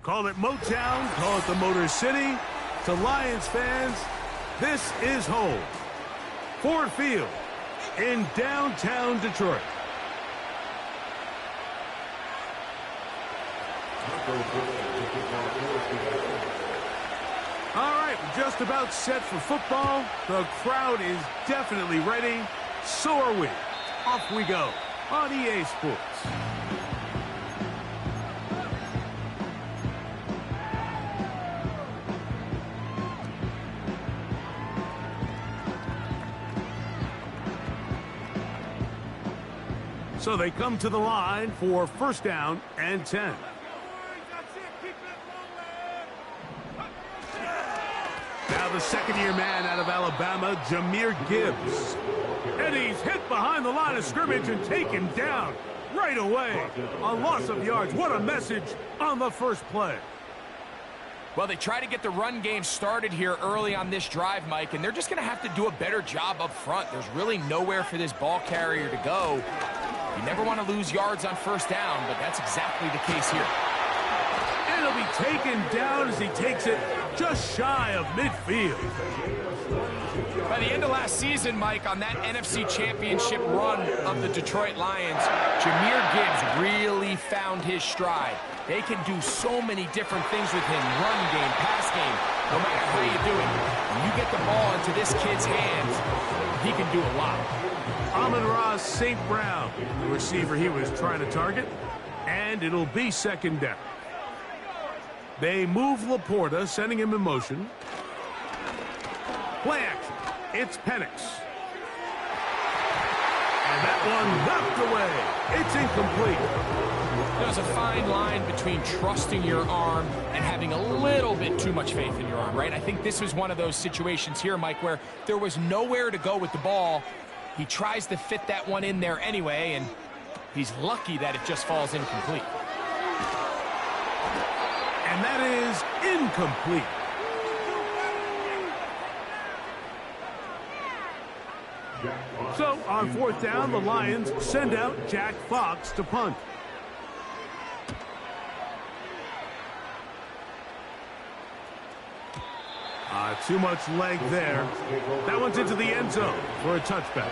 Call it Motown, call it the Motor City. To Lions fans, this is home. Ford Field in downtown Detroit. All right, we're just about set for football. The crowd is definitely ready. So are we. Off we go on EA Sports. So they come to the line for first down and 10. Now the second-year man out of Alabama, Jahmyr Gibbs. And he's hit behind the line of scrimmage and taken down right away. A loss of yards. What a message on the first play. Well, they try to get the run game started here early on this drive, Mike, and they're just going to have to do a better job up front. There's really nowhere for this ball carrier to go. You never want to lose yards on first down, but that's exactly the case here. And he'll be taken down as he takes it just shy of midfield. By the end of last season, Mike, on that NFC Championship run of the Detroit Lions, Jahmyr Gibbs really found his stride. They can do so many different things with him, run game, pass game, no matter how you do it. When you get the ball into this kid's hands, he can do a lot. Amon-Ra St. Brown, the receiver he was trying to target, and it'll be second down. They move Laporta, sending him in motion. Play action. It's Penix. And that one knocked away. It's incomplete. There's a fine line between trusting your arm and having a little bit too much faith in your arm, right? I think this was one of those situations here, Mike, where there was nowhere to go with the ball. He tries to fit that one in there anyway, and he's lucky that it just falls incomplete. And that is incomplete. So, on fourth down, the Lions send out Jack Fox to punt. Too much leg there. That one's into the end zone for a touchback.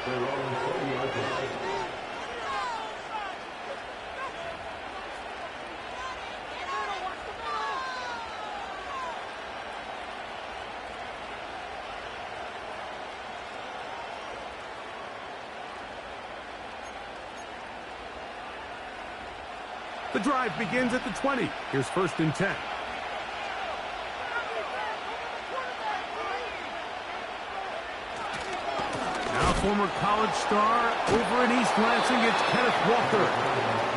The drive begins at the 20. Here's first and 10. Former college star over in East Lansing, it's Kenneth Walker.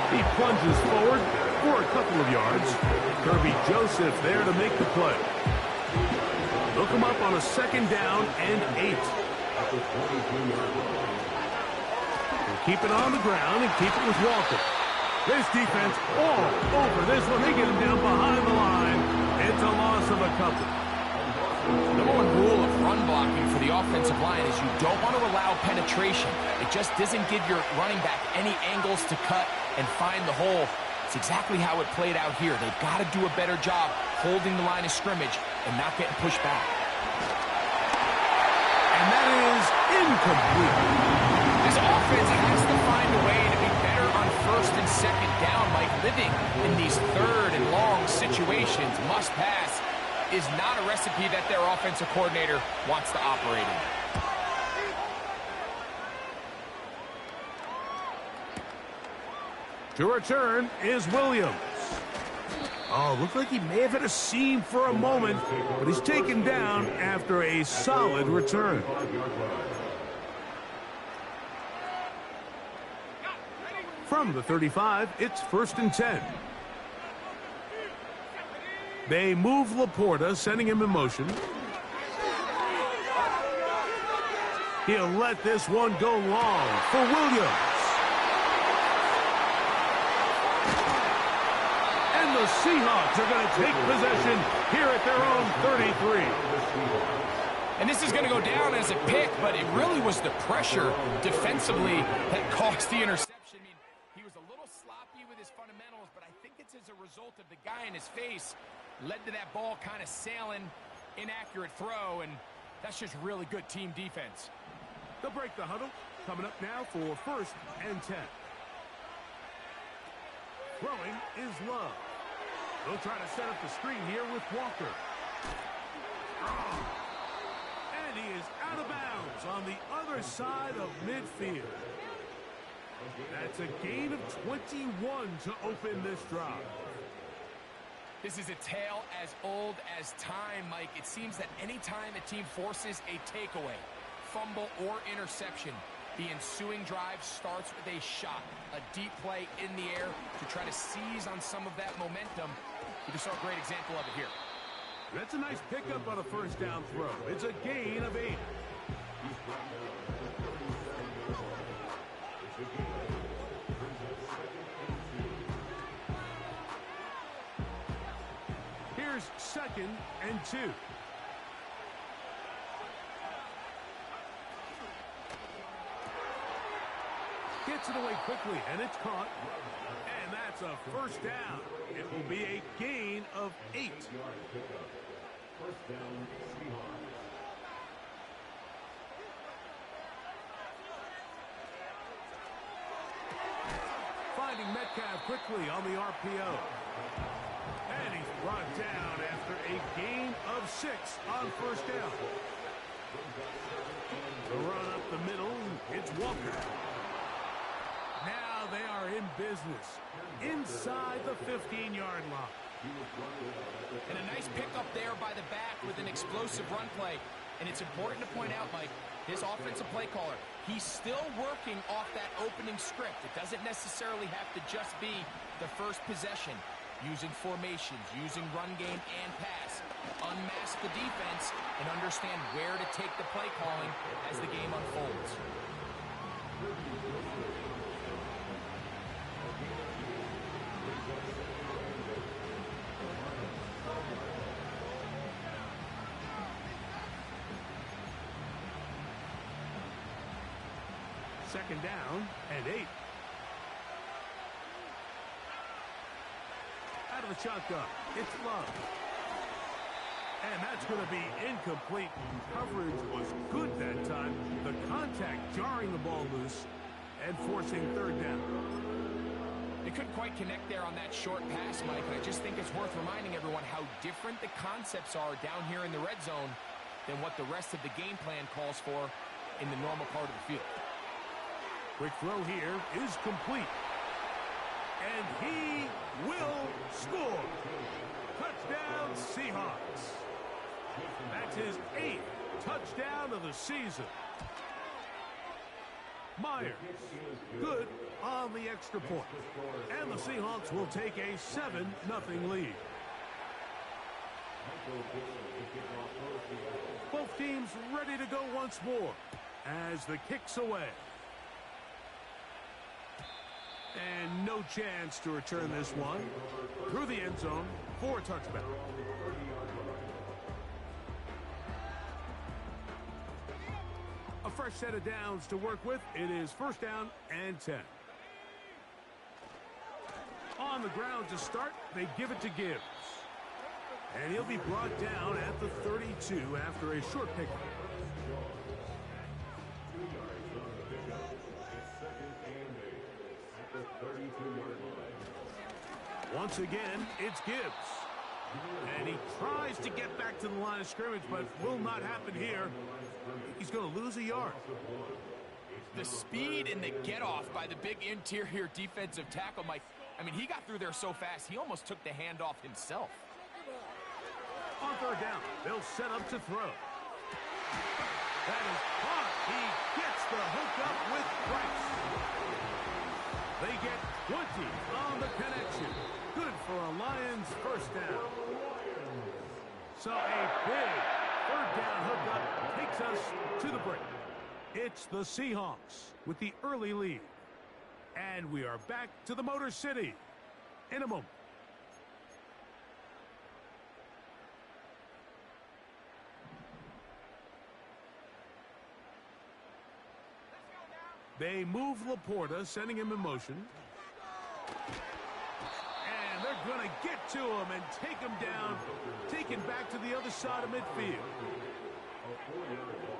He plunges forward for a couple of yards. Kirby Joseph there to make the play. Look him up on a second down and 8. They'll keep it on the ground and keep it with Walker. This defense all over this one. They get him down behind the line. It's a loss of a couple. The number one rule of run blocking for the offensive line is you don't want to allow penetration. It just doesn't give your running back any angles to cut and find the hole. It's exactly how it played out here. They've got to do a better job holding the line of scrimmage and not getting pushed back. And that is incomplete. This offense has to find a way to be better on first and second down, Mike. Living in these third and long situations, must pass, is not a recipe that their offensive coordinator wants to operate in. To return is Williams. Oh, looked like he may have hit a seam for a moment, but he's taken down after a solid return. From the 35, it's first and 10. They move Laporta, sending him in motion. He'll let this one go long for Williams. And the Seahawks are going to take possession here at their own 33. And this is going to go down as a pick, but it really was the pressure defensively that caused the interception. I mean, he was a little sloppy with his fundamentals, but I think it's as a result of the guy in his face led to that ball kind of sailing, inaccurate throw, and that's just really good team defense. They'll break the huddle. Coming up now for 1st and 10. Throwing is Love. They'll try to set up the screen here with Walker. And he is out of bounds on the other side of midfield. That's a gain of 21 to open this drive. This is a tale as old as time, Mike. It seems that any time a team forces a takeaway, fumble, or interception, the ensuing drive starts with a shot, a deep play in the air to try to seize on some of that momentum. We just saw a great example of it here. That's a nice pickup on a 1st down throw. It's a gain of 8. Here's 2nd and 2. Gets it away quickly, and it's caught. And that's a 1st down. It will be a gain of 8. 1st down, Seahawks. Finding Metcalf quickly on the RPO. And he's brought down after a gain of 6 on 1st down. The run up the middle, it's Walker. Now they are in business inside the 15-yard line. And a nice pickup there by the back with an explosive run play. And it's important to point out, Mike, his offensive play caller, he's still working off that opening script. It doesn't necessarily have to just be the first possession. Using formations, using run game and pass. Unmask the defense and understand where to take the play calling as the game unfolds. 2nd down and 8. Out of the shotgun, it's Love. And that's going to be incomplete. Coverage was good that time. The contact jarring the ball loose and forcing 3rd down. They couldn't quite connect there on that short pass, Mike, and I just think it's worth reminding everyone how different the concepts are down here in the red zone than what the rest of the game plan calls for in the normal part of the field. Quick throw here is complete. And he will score. Touchdown, Seahawks. That's his 8th touchdown of the season. Myers, good on the extra point. And the Seahawks will take a 7-0 lead. Both teams ready to go once more as the kick's away. And no chance to return this one through the end zone for a touchback. A fresh set of downs to work with. It is 1st down and 10. On the ground to start, they give it to Gibbs. And he'll be brought down at the 32 after a short pickup. Once again, it's Gibbs. And he tries to get back to the line of scrimmage, but will not happen here. He's going to lose a yard. The speed and the get-off by the big interior defensive tackle, Mike. I mean, he got through there so fast, he almost took the handoff himself. On 3rd down, they'll set up to throw. That is caught. He gets the hookup with Price. They get 20 on the connection. Good for a Lions 1st down. So a big 3rd down hookup takes us to the break. It's the Seahawks with the early lead. And we are back to the Motor City in a moment. They move Laporta, sending him in motion. going to get to him and take him down, taken back to the other side of midfield.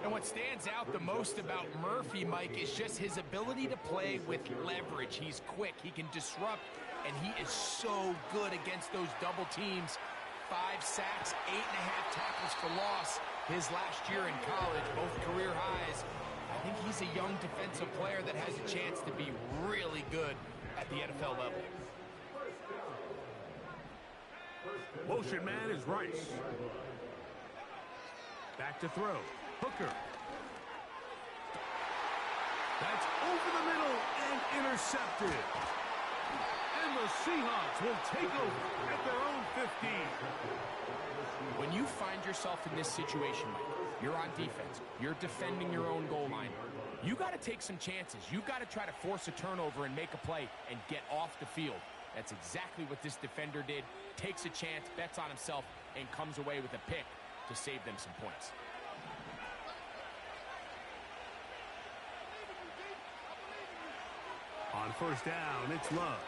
And what stands out the most about Murphy, Mike, is just his ability to play with leverage. He's quick, he can disrupt, and he is so good against those double teams. 5 sacks, 8.5 tackles for loss his last year in college, both career highs. I think he's a young defensive player that has a chance to be really good at the NFL level. Motion man is Rice. Back to throw. Hooker. That's over the middle and intercepted. And the Seahawks will take over at their own 15. When you find yourself in this situation, Mike, you're on defense, you're defending your own goal line, you got to take some chances. You got to try to force a turnover and make a play and get off the field. That's exactly what this defender did. Takes a chance, bets on himself, and comes away with a pick to save them some points. On first down, it's Love.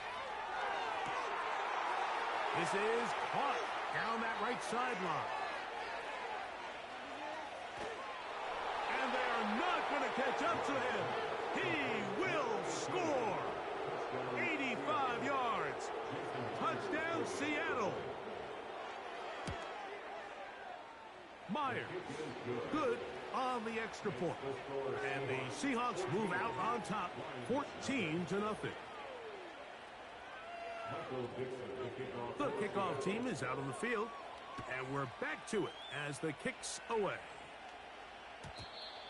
This is caught down that right sideline. And they are not going to catch up to him. He will score. 85 yards. Touchdown, Seattle. Myers, good on the extra point. And the Seahawks move out on top, 14-0. The kickoff team is out on the field, and we're back to it as the kick's away.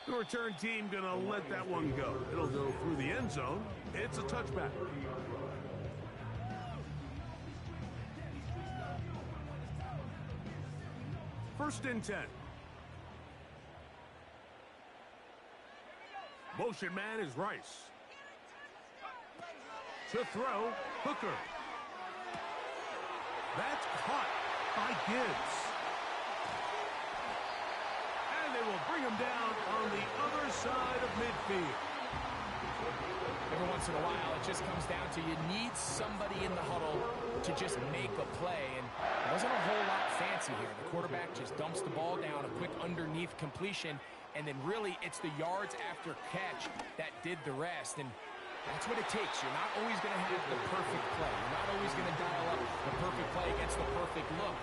The return team going to let that one go. It'll go through the end zone. It's a touchback. First and 10. Motion man is Rice. To throw, Hooker. That's caught by Gibbs. And they will bring him down on the other side of midfield. Every once in a while, it just comes down to you need somebody in the huddle to just make a play. And it wasn't a whole lot fancy here. The quarterback just dumps the ball down, a quick underneath completion, and then really it's the yards after catch that did the rest. And that's what it takes. You're not always going to have the perfect play. You're not always going to dial up the perfect play against the perfect look.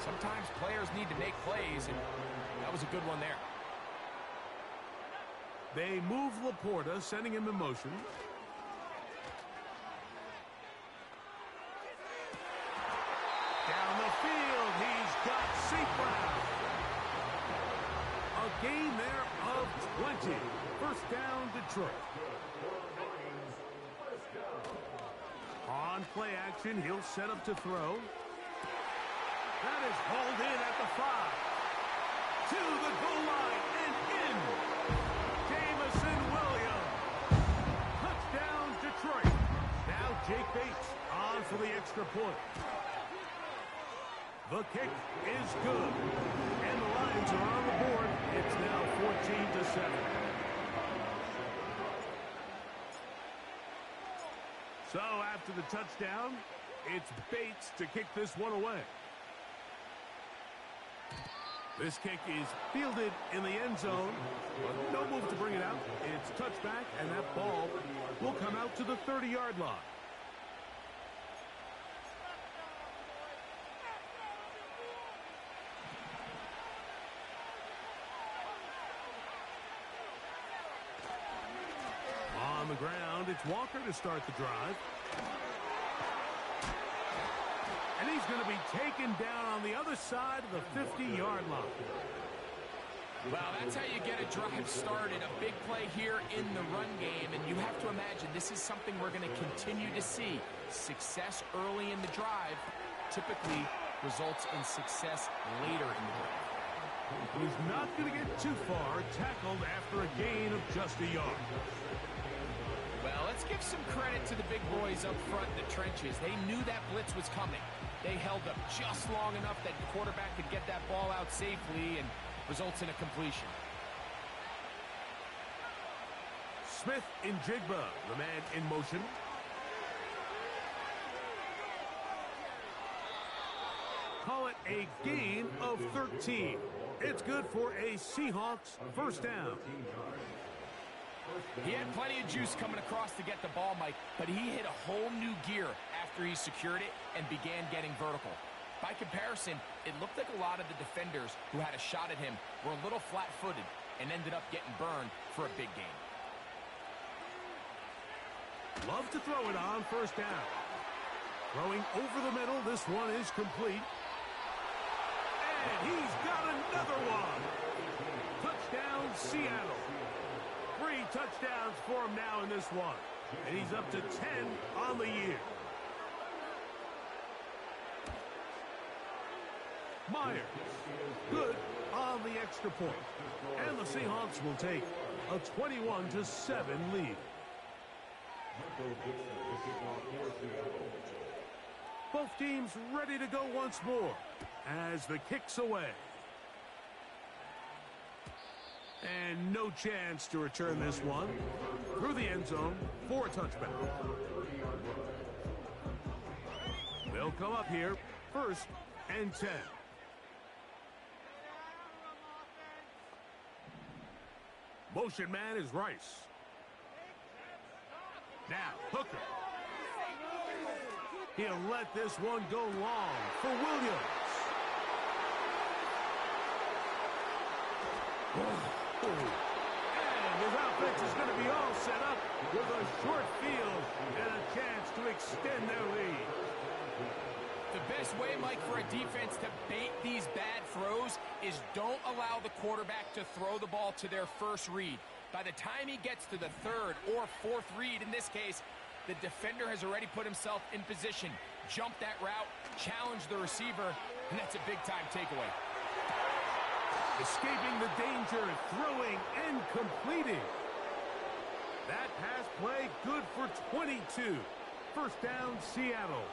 Sometimes players need to make plays, and that was a good one there. They move Laporta, sending him in motion. Down the field, he's got St. Brown. A gain there of 20. First down, Detroit. On play action, he'll set up to throw. That is hauled in at the 5. To the goal line and in. Jamison Williams. Touchdown, Detroit. Now Jake Bates on for the extra point. The kick is good. And the Lions are on the board. It's now 14-7. So after the touchdown, it's Bates to kick this one away. This kick is fielded in the end zone. No move to bring it out. It's touchback, and that ball will come out to the 30-yard line. On the ground, it's Walker to start the drive. And he's going to be taken down on the other side of the 50-yard line. Well, that's how you get a drive started. A big play here in the run game. And you have to imagine this is something we're going to continue to see. Success early in the drive typically results in success later in the drive. He's not going to get too far, tackled after a gain of just a yard. Well, let's give some credit to the big boys up front in the trenches. They knew that blitz was coming. They held up just long enough that the quarterback could get that ball out safely and results in a completion. Smith in Jigba, the man in motion. call it a gain of 13. It's good for a Seahawks first down. He had plenty of juice coming across to get the ball, Mike, but he hit a whole new gear after he secured it and began getting vertical. By comparison, it looked like a lot of the defenders who had a shot at him were a little flat-footed and ended up getting burned for a big gain. Love to throw it on first down. Throwing over the middle, this one is complete. And he's got another one. Touchdown, Seattle. 3 touchdowns for him now in this one. And he's up to 10 on the year. Myers, good on the extra point. And the Seahawks will take a 21-7 lead. Both teams ready to go once more as the kick's away. And no chance to return this one through the end zone for a touchback. They'll come up here, 1st and 10. Motion man is Rice. Now, Hooker. He'll let this one go long for Williams. And his offense is going to be all set up with a short field and a chance to extend their lead. The best way, Mike, for a defense to bait these bad throws is don't allow the quarterback to throw the ball to their first read. By the time he gets to the 3rd or 4th read, in this case, the defender has already put himself in position, jumped that route, challenged the receiver, and that's a big-time takeaway. Escaping the danger, throwing and completing. That pass play good for 22. First down, Seattle.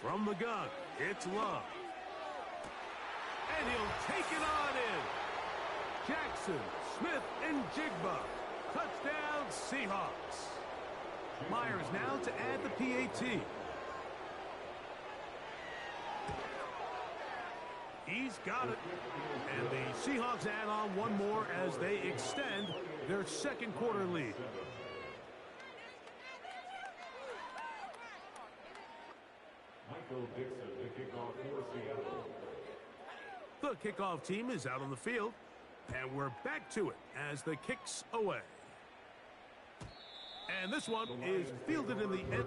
From the gun, it's Love. And he'll take it on in. Jackson, Smith, and Jigba. Touchdown, Seahawks. Myers now to add the PAT. He's got it. And the Seahawks add on one more as they extend their 2nd quarter lead. The kickoff team is out on the field, and we're back to it as the kick's away. And this one is fielded in the end.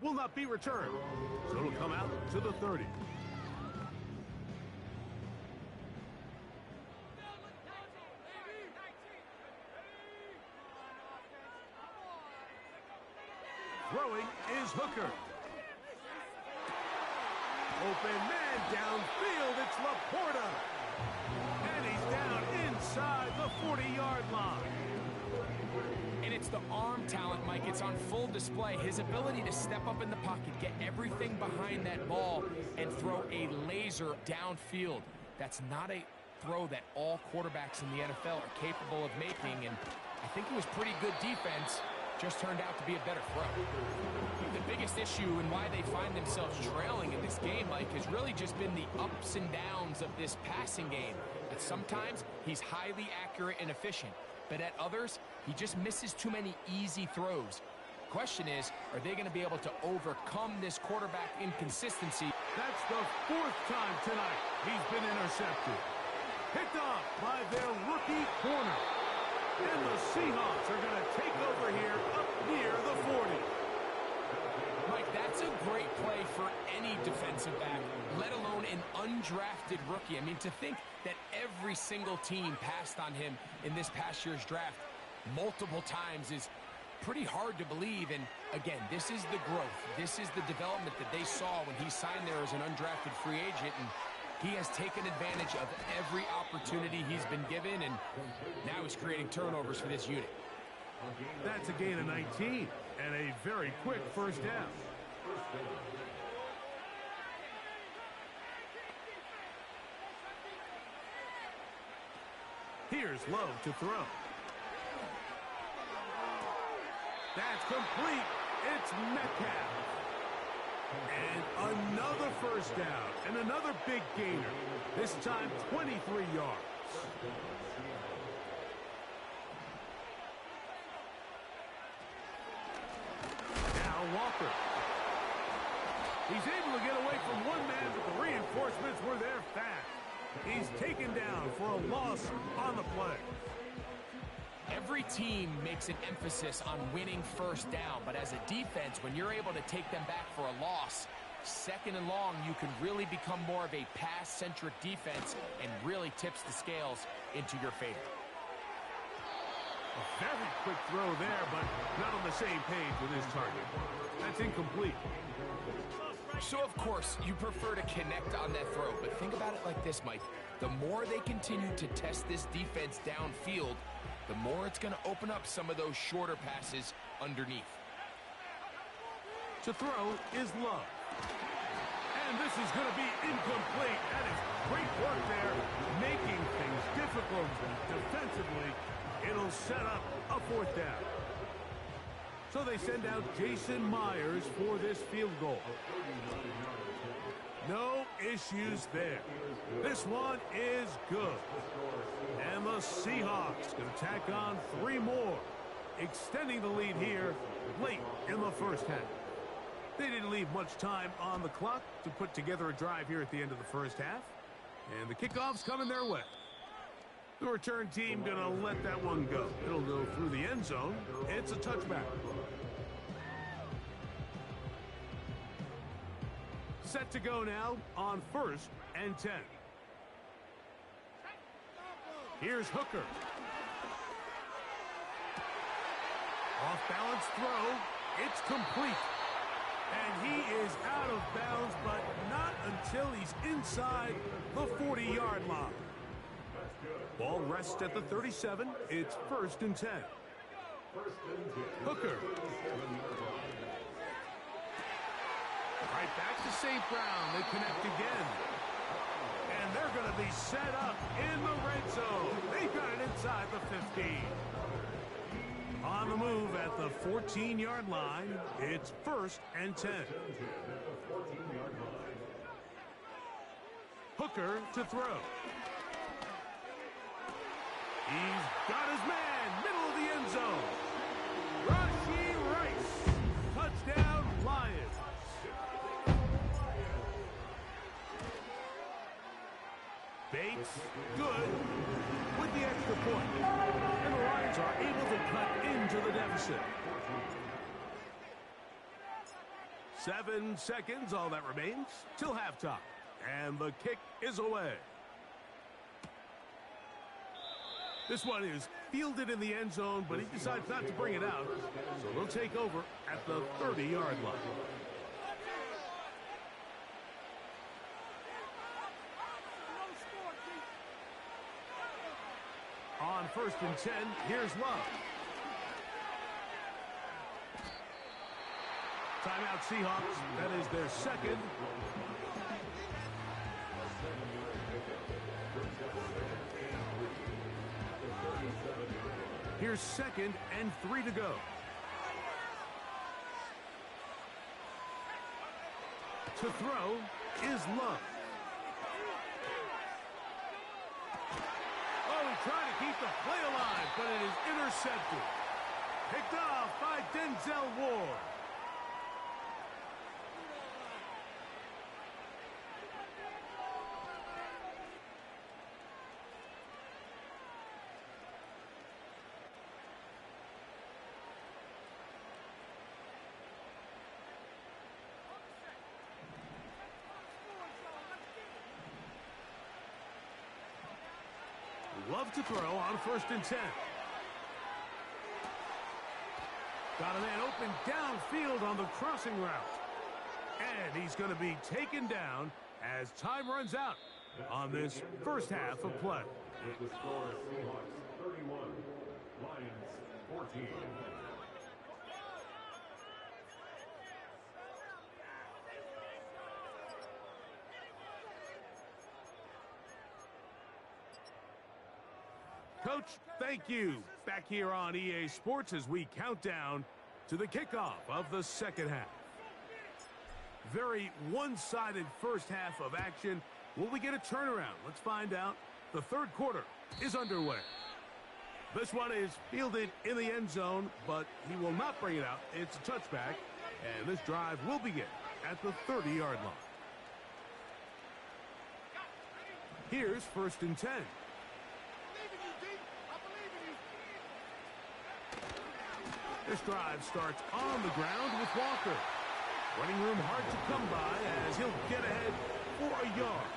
Will not be returned, so it'll come out to the 30. Throwing is Hooker. Open man downfield, it's Laporta. And he's down inside the 40-yard line. And it's the arm talent, Mike. It's on full display. His ability to step up in the pocket, get everything behind that ball, and throw a laser downfield. That's not a throw that all quarterbacks in the NFL are capable of making, and I think it was pretty good defense. Just turned out to be a better throw. The biggest issue and why they find themselves trailing in this game, Mike, has really just been the ups and downs of this passing game. That sometimes he's highly accurate and efficient, but at others, he just misses too many easy throws. Question is, are they going to be able to overcome this quarterback inconsistency? That's the 4th time tonight he's been intercepted. Picked off by their rookie corner. And the Seahawks are going to take over here up near the 40. Mike, that's a great play for any defensive back, let alone an undrafted rookie. I mean, to think that every single team passed on him in this past year's draft multiple times is pretty hard to believe. And again, this is the growth. This is the development that they saw when he signed there as an undrafted free agent. And He has taken advantage of every opportunity he's been given, and now he's creating turnovers for this unit. That's a gain of 19 and a very quick first down. Here's Love to throw. That's complete. It's Metcalf. And another first down and another big gainer. This time 23 yards. Now Walker. He's able to get away from one man, but the reinforcements were there fast. He's taken down for a loss on the play. Every team makes an emphasis on winning first down, but as a defense, when you're able to take them back for a loss, second and long, you can really become more of a pass-centric defense and really tips the scales into your favor. A very quick throw there, but not on the same page with his target. That's incomplete. So, of course, you prefer to connect on that throw, but think about it like this, Mike. The more they continue to test this defense downfield, the more it's going to open up some of those shorter passes underneath. To throw is Love. And this is going to be incomplete. That is great work there, making things difficult defensively. It'll set up a fourth down. So they send out Jason Myers for this field goal. No issues there. This one is good. And the Seahawks going to tack on 3 more, extending the lead here late in the first half. They didn't leave much time on the clock to put together a drive here at the end of the first half. And the kickoff's coming their way. The return team going to let that one go. It'll go through the end zone. It's a touchback. Set to go now on 1st and 10. Here's Hooker. Off-balance throw. It's complete. And he is out of bounds, but not until he's inside the 40-yard line. Ball rests at the 37. It's 1st and 10. Hooker. Right back to St. Brown. They connect again. And they're going to be set up in the red zone. They've got it inside the 15. On the move at the 14-yard line, it's 1st and 10. Hooker to throw. He's got his man, middle of the end zone. Rashee Rice. Touchdown, Lions. Bates, good, with the extra point. And the Lions are able to cut into the deficit. 7 seconds, all that remains, till halftime. And the kick is away. This one is fielded in the end zone, but he decides not to bring it out. So they'll take over at the 30-yard line. On 1st and 10, here's Love. Timeout Seahawks. That is their second. Here's 2nd and 3 to go. To throw is Love. Trying to keep the play alive, but it is intercepted. Picked off by Denzel Ward. Love to throw on 1st and 10. Got a man open downfield on the crossing route. And he's going to be taken down as time runs out. on this first half of play. The score is Seahawks 31, Lions 14. Coach, thank you. Back here on EA Sports as we count down to the kickoff of the second half. Very one-sided first half of action. Will we get a turnaround? Let's find out. The third quarter is underway. This one is fielded in the end zone, but he will not bring it out. It's a touchback, and this drive will begin at the 30-yard line. Here's 1st and 10. This drive starts on the ground with Walker. Running room hard to come by as he'll get ahead for a yard.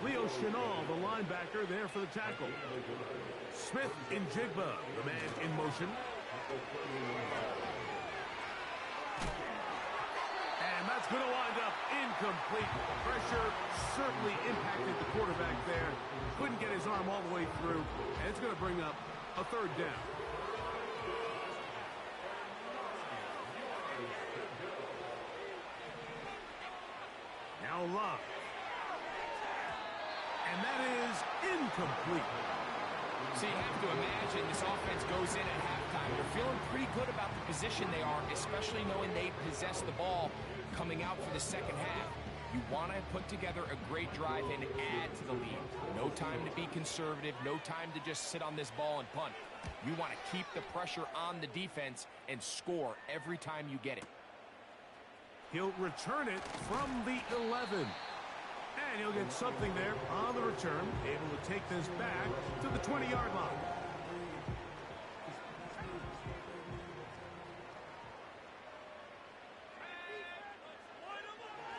Leo Chenal, the linebacker, there for the tackle. Smith in Jigba, the man in motion. And that's going to wind up incomplete. Pressure certainly impacted the quarterback there. Couldn't get his arm all the way through, and it's going to bring up a third down. Now Love. And that is incomplete. So you have to imagine this offense goes in at halftime. They're feeling pretty good about the position they are, especially knowing they possess the ball coming out for the second half. You want to put together a great drive and add to the lead. No time to be conservative, no time to just sit on this ball and punt. You want to keep the pressure on the defense and score every time you get it. He'll return it from the 11. And he'll get something there on the return, able to take this back to the 20-yard line.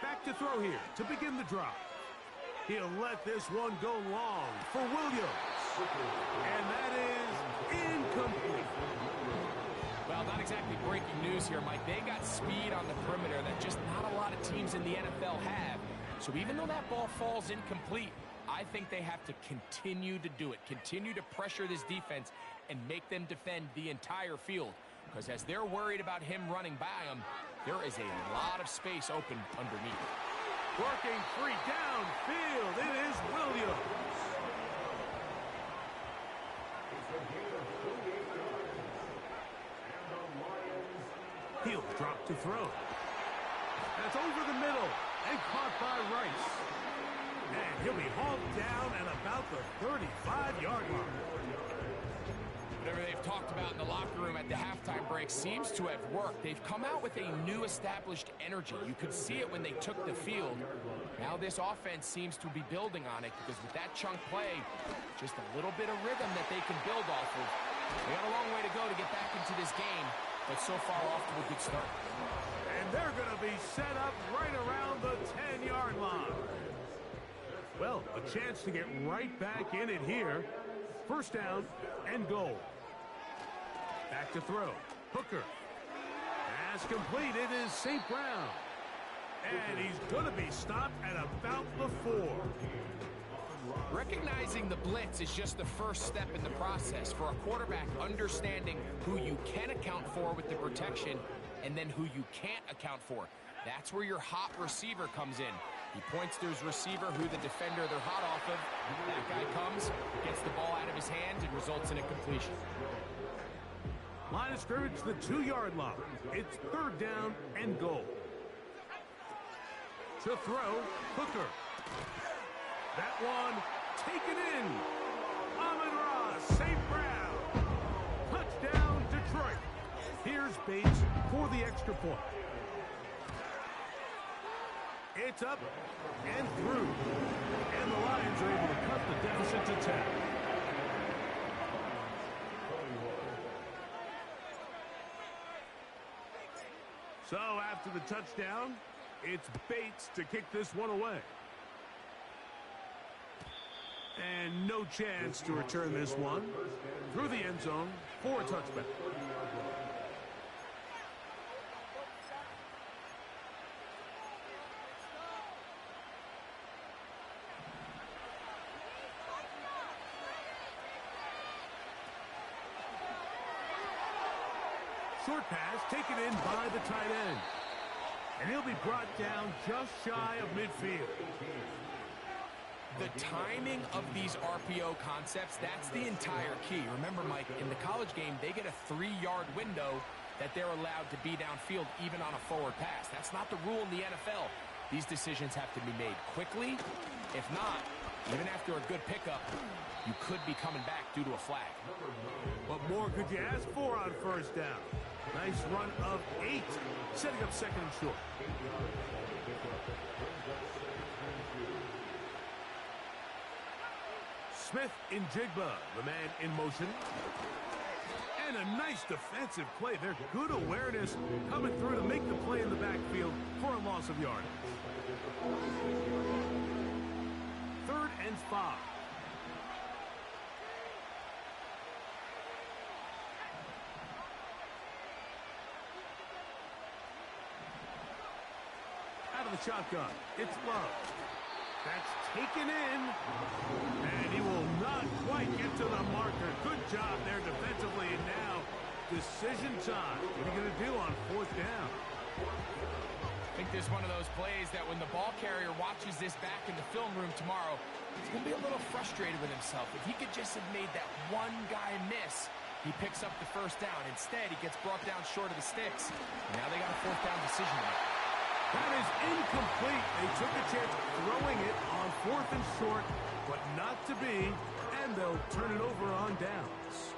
Back to throw here to begin the drive. He'll let this one go long for Williams. And that is incomplete. Well, not exactly breaking news here, Mike. They got speed on the perimeter that just not a lot of teams in the NFL have. So even though that ball falls incomplete, I think they have to continue to do it. Continue to pressure this defense and make them defend the entire field. Because as they're worried about him running by them, there is a lot of space open underneath. Working free downfield, it is Williams. He'll drop to throw. That's over the middle and caught by Rice. And he'll be hauled down at about the 35-yard line. Whatever they've talked about in the locker room at the halftime break seems to have worked. They've come out with a new established energy. You could see it when they took the field. Now this offense seems to be building on it because with that chunk play, just a little bit of rhythm that they can build off of. They got a long way to go to get back into this game, but so far off to a good start. And they're going to be set up right around the 10-yard line. Well, a chance to get right back in it here. First down and goal. Back to throw. Hooker. Pass complete. It is St. Brown. And he's going to be stopped at about the 4. Recognizing the blitz is just the first step in the process for a quarterback, understanding who you can account for with the protection and then who you can't account for. That's where your hot receiver comes in. He points to his receiver, who the defender they're hot off of. That guy comes, gets the ball out of his hand, and results in a completion. Line of scrimmage, the 2-yard line. It's third down and goal. To throw, Hooker. That one taken in. Amon-Ra, St. Brown. Touchdown, Detroit. Here's Bates for the extra point. It's up and through. And the Lions are able to cut the deficit to 10. So after the touchdown, it's Bates to kick this one away. And no chance to return this one through the end zone for a touchback. Short pass taken in by the tight end. And he'll be brought down just shy of midfield. The timing of these RPO concepts, that's the entire key. Remember, Mike, in the college game, they get a 3-yard window that they're allowed to be downfield even on a forward pass. That's not the rule in the NFL. These decisions have to be made quickly. If not, even after a good pickup, you could be coming back due to a flag. What more could you ask for on first down? Nice run of 8, setting up second and short. Smith in Jigba, the man in motion. And a nice defensive play. They're good awareness coming through to make the play in the backfield for a loss of yardage. 3rd and 5. Out of the shotgun, it's Love. That's taken in, and he will not quite get to the marker. Good job there defensively, and now decision time. What are you going to do on 4th down? I think this is one of those plays that when the ball carrier watches this back in the film room tomorrow, he's going to be a little frustrated with himself. If he could just have made that one guy miss, he picks up the first down. Instead, he gets brought down short of the sticks. Now they got a 4th down decision to make. That is incomplete. They took a chance throwing it on 4th and short, but not to be, and they'll turn it over on downs.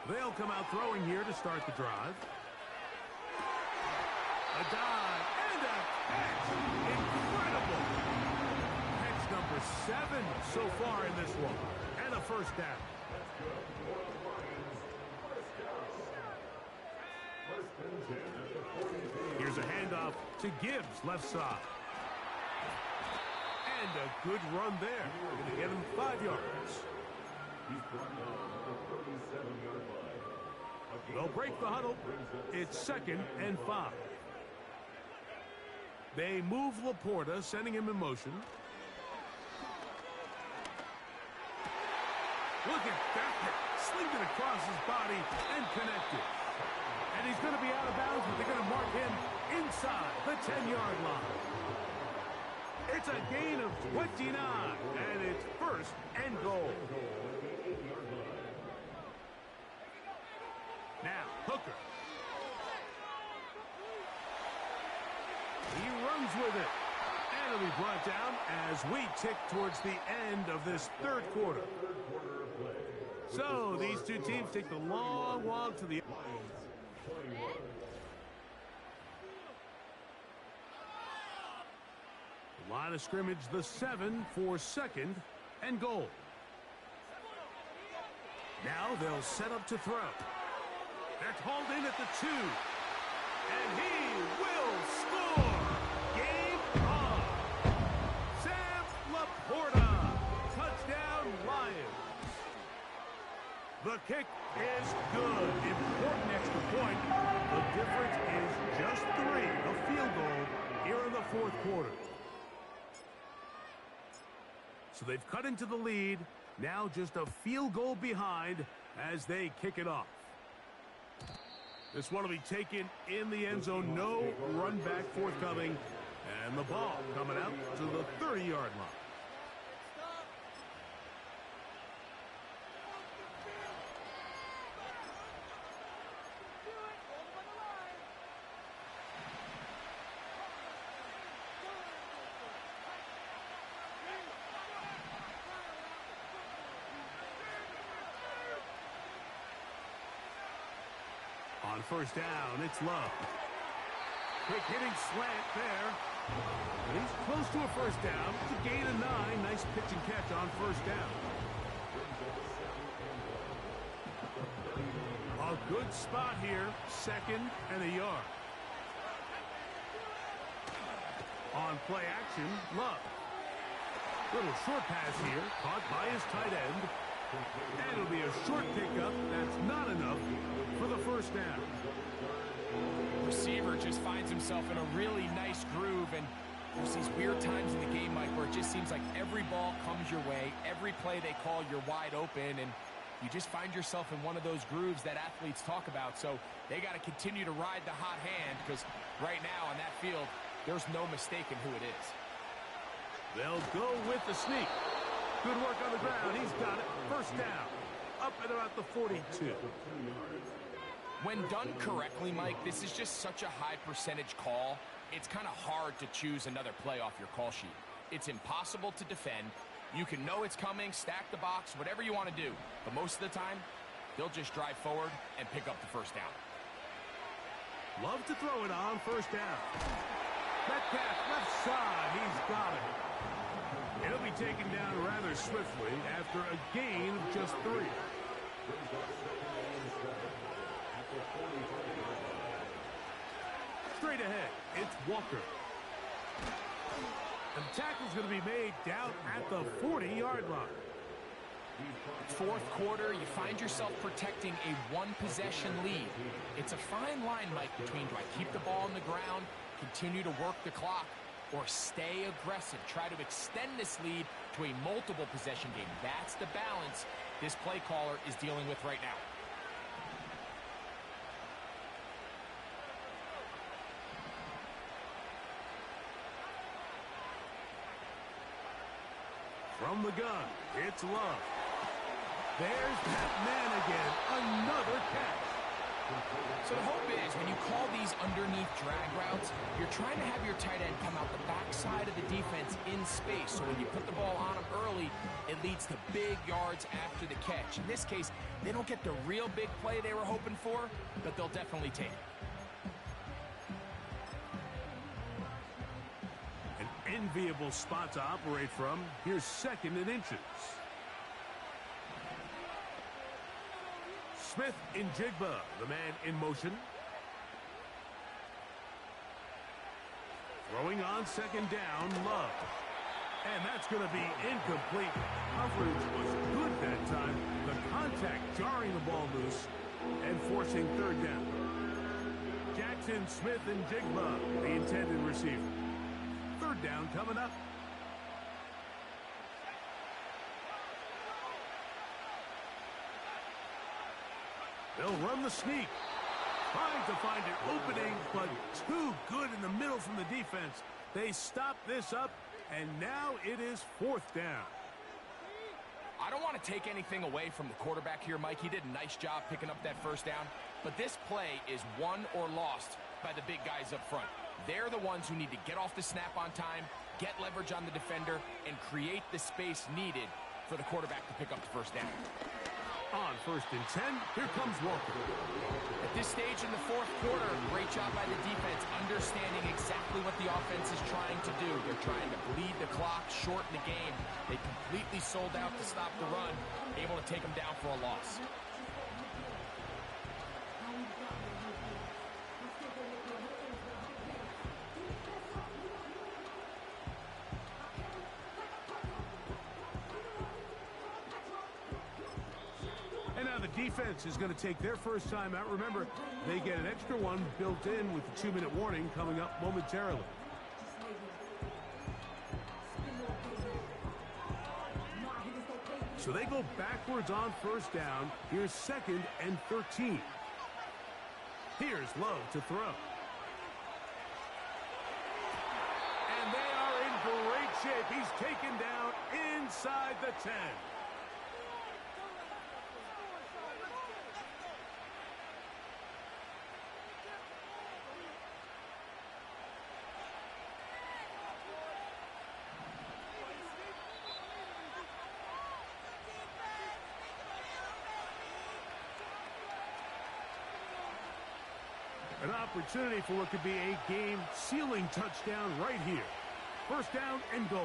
They'll come out throwing here to start the drive. A dive and a catch. Incredible. Catch number 7 so far in this one. And a first down. Here's a handoff to Gibbs, left side. And a good run there. Going to get him 5 yards. They'll break the huddle. It's 2nd and 5. They move Laporta, sending him in motion. Look at that. Slinged it across his body and connected. And he's going to be out of bounds, but they're going to mark him inside the 10-yard line. It's a gain of 29, and it's 1st and goal. Now, Hooker. He runs with it. And it'll be brought down as we tick towards the end of this 3rd quarter. So, these two teams take the long walk to the line of scrimmage, the 7 for 2nd and goal. Now they'll set up to throw. That's hauled in at the 2. And he will score. Game on. Sam Laporta. Touchdown Lions. The kick is good. Important extra point. The difference is just 3. A field goal here in the 4th quarter. So they've cut into the lead. Now just a field goal behind as they kick it off. This one will be taken in the end zone. No run back forthcoming. And the ball coming out to the 30-yard line. On first down, it's Love. Quick hitting slant there. And he's close to a first down. It's a gain of 9. Nice pitch and catch on first down. A good spot here. 2nd and a yard. On play action, Love. Little short pass here. Caught by his tight end. And it'll be a short pickup. That's not enough for the first down. Receiver just finds himself in a really nice groove, and There's these weird times in the game, Mike, where it just seems like every ball comes your way, every play they call, you're wide open, and you just find yourself in one of those grooves that athletes talk about. So they got to continue to ride the hot hand, because right now on that field, there's no mistaking who it is. They'll go with the sneak. Good work on the ground. He's got it. First down. Up at about the 42. When done correctly, Mike, this is just such a high percentage call. It's kind of hard to choose another play off your call sheet. It's impossible to defend. You can know it's coming, stack the box, whatever you want to do. But most of the time, they'll just drive forward and pick up the first down. Love to throw it on first down. Metcalf left side. He's got it. It'll be taken down rather swiftly after a gain of just 3. Straight ahead, it's Walker. And the tackle's going to be made down at the 40-yard line. Fourth quarter, you find yourself protecting a one-possession lead. It's a fine line, Mike, between do I keep the ball on the ground, continue to work the clock, or stay aggressive, try to extend this lead to a multiple possession game. That's the balance this play caller is dealing with right now. From the gun, it's Love. There's that man again, another catch. So the hope is when you call these underneath drag routes, you're trying to have your tight end come out the backside of the defense in space. So when you put the ball on him early, it leads to big yards after the catch. In this case, they don't get the real big play they were hoping for, but they'll definitely take it. An enviable spot to operate from. Here's 2nd and inches. Smith in Jigba, the man in motion. Throwing on 2nd down, Love. And that's going to be incomplete. Coverage was good that time. The contact jarring the ball loose and forcing 3rd down. Jackson, Smith, and Jigba, the intended receiver. 3rd down coming up. They'll run the sneak. Trying to find an opening, but too good in the middle from the defense. They stop this up, and now it is 4th down. I don't want to take anything away from the quarterback here, Mike. He did a nice job picking up that first down. But this play is won or lost by the big guys up front. They're the ones who need to get off the snap on time, get leverage on the defender, and create the space needed for the quarterback to pick up the first down. On 1st and 10, here comes Walker. At this stage in the fourth quarter, great job by the defense, understanding exactly what the offense is trying to do. They're trying to bleed the clock, shorten the game. They completely sold out to stop the run, able to take them down for a loss. And now the defense is going to take their first time out. Remember, they get an extra one built in with the 2-minute warning coming up momentarily. So they go backwards on 1st down. Here's 2nd and 13. Here's Love to throw. And they are in great shape. He's taken down inside the 10. An opportunity for what could be a game-sealing touchdown right here. 1st down and goal.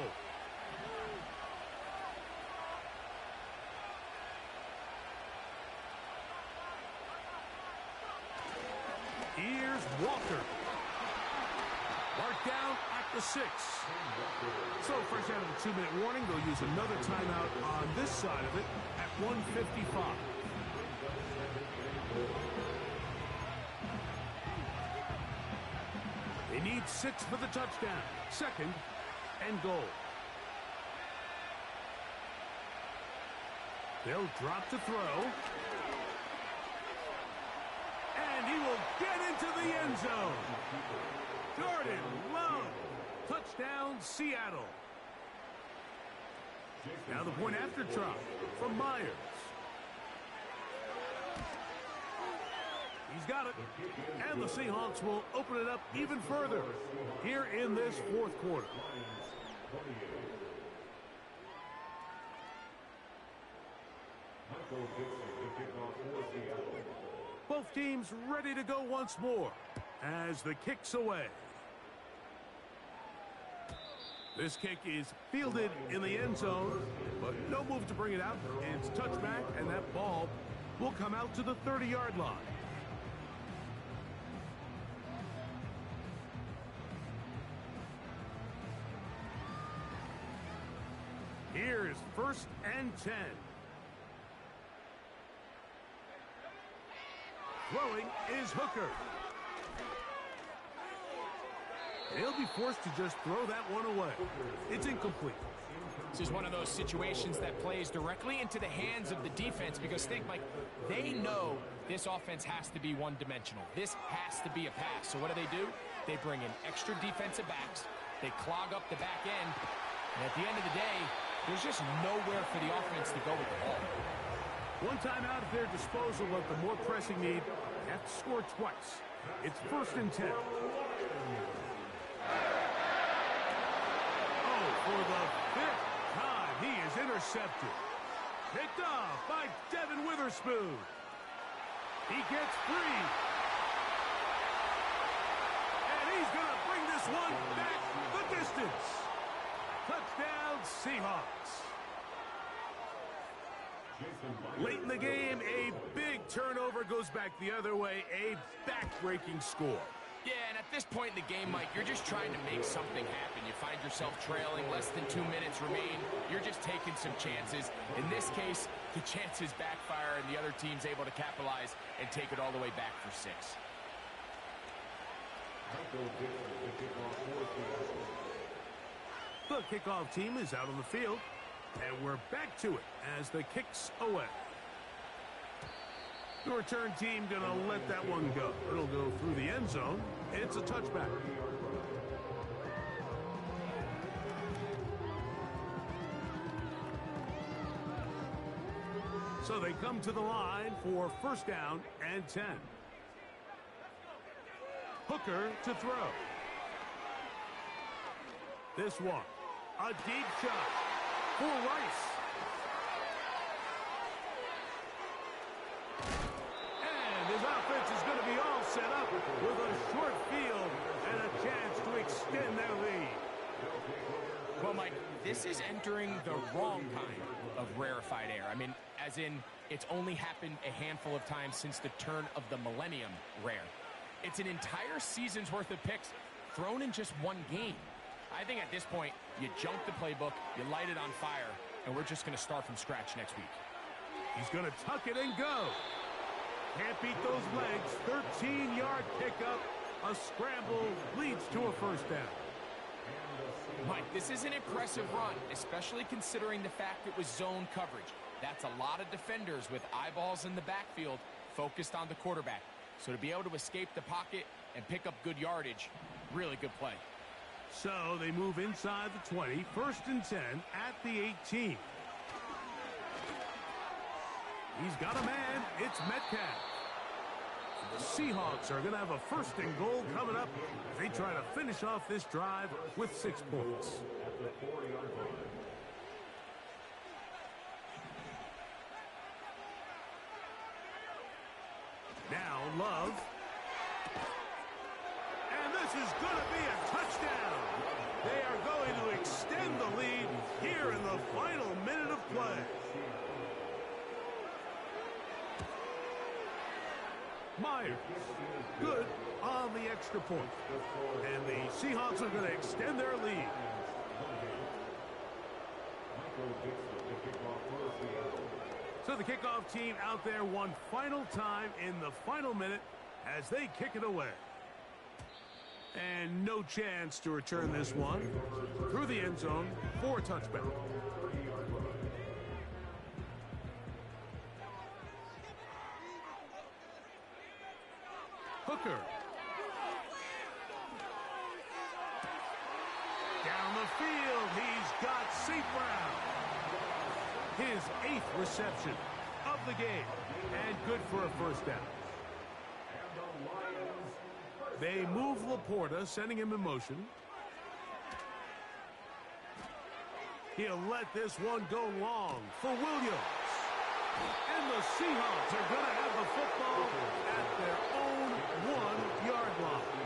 Here's Walker. Marked down at the 6. So first out of the 2-minute warning, they'll use another timeout on this side of it at 1:55. They need 6 for the touchdown. 2nd and goal. They'll drop to throw. And he will get into the end zone. Jordan Love. Touchdown, Seattle. Now the point after try from Myers. He's got it. And the Seahawks will open it up even further here in this 4th quarter. Both teams ready to go once more as the kick's away. This kick is fielded in the end zone, but no move to bring it out. It's touchback, and that ball will come out to the 30-yard line. Here's 1st and 10. Throwing is Hooker. He'll be forced to just throw that one away. It's incomplete. This is one of those situations that plays directly into the hands of the defense because think, Mike, they know this offense has to be one-dimensional. This has to be a pass. So what do? They bring in extra defensive backs. They clog up the back end. And at the end of the day, there's just nowhere for the offense to go with the ball. One timeout at their disposal of the more pressing need. They have to score twice. It's 1st and 10. Oh, for the 5th time, he is intercepted. Picked off by Devin Witherspoon. He gets free. And he's going to bring this one back the distance. Touchdown, Seahawks. Late in the game, a big turnover goes back the other way. A back-breaking score. Yeah, and at this point in the game, Mike, you're just trying to make something happen. You find yourself trailing, less than 2 minutes remain. You're just taking some chances. In this case, the chances backfire, and the other team's able to capitalize and take it all the way back for 6. The kickoff team is out on the field, and we're back to it as the kick's away. The return team going to let that one go. It'll go through the end zone. It's a touchback. So they come to the line for 1st down and 10. Hooker to throw. This one, a deep shot for Rice. And his offense is going to be all set up with a short field and a chance to extend their lead. Well, Mike, this is entering the wrong kind of rarefied air. I mean, as in, it's only happened a handful of times since the turn of the millennium rare. It's an entire season's worth of picks thrown in just one game. I think at this point, you junk the playbook, you light it on fire, and we're just going to start from scratch next week. He's going to tuck it and go. Can't beat those legs. 13-yard pickup. A scramble leads to a 1st down. Mike, this is an impressive run, especially considering the fact it was zone coverage. That's a lot of defenders with eyeballs in the backfield focused on the quarterback. So to be able to escape the pocket and pick up good yardage, really good play. So they move inside the 20, 1st and 10 at the 18. He's got a man. It's Metcalf. The Seahawks are going to have a 1st and goal coming up as they try to finish off this drive with 6 points. Now Love. And this is going to be a touchdown. They are going to extend the lead here in the final minute of play. Myers, good on the extra point. And the Seahawks are going to extend their lead. So the kickoff team out there one final time in the final minute as they kick it away. And no chance to return this one. Through the end zone for a touchback. Hooker. Down the field, he's got St. Brown. His 8th reception of the game. And good for a first down. They move Laporta, sending him in motion. He'll let this one go long for Williams. And the Seahawks are going to have the football at their own 1-yard line.